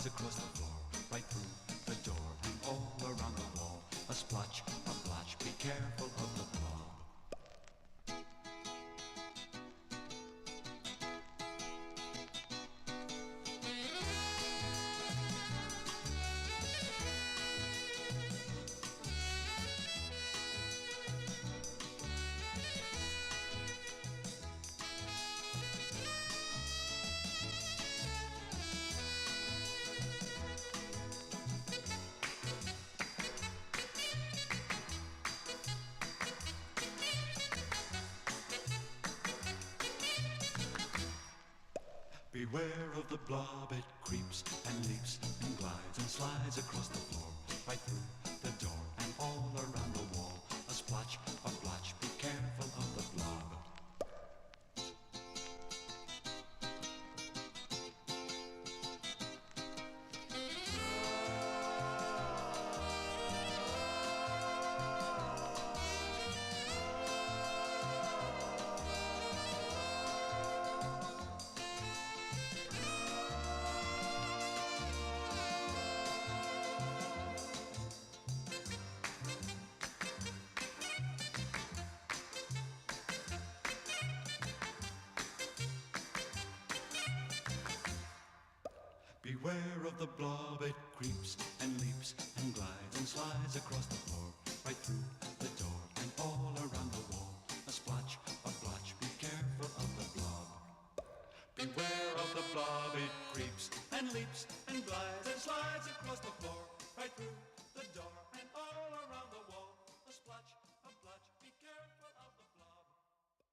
across the floor, right through the door and all around the wall. A splotch, be careful of the blob. Beware of the blob, it creeps and leaps and glides and slides across the floor, right through the door and all around the wall. A splotch, be careful of the blob. Beware of the blob, it creeps and leaps and glides and slides across the floor, right through the door and all around the wall. A splotch, be careful of the blob. Beware of the blob, it creeps and leaps and glides and slides across the floor, right through the door.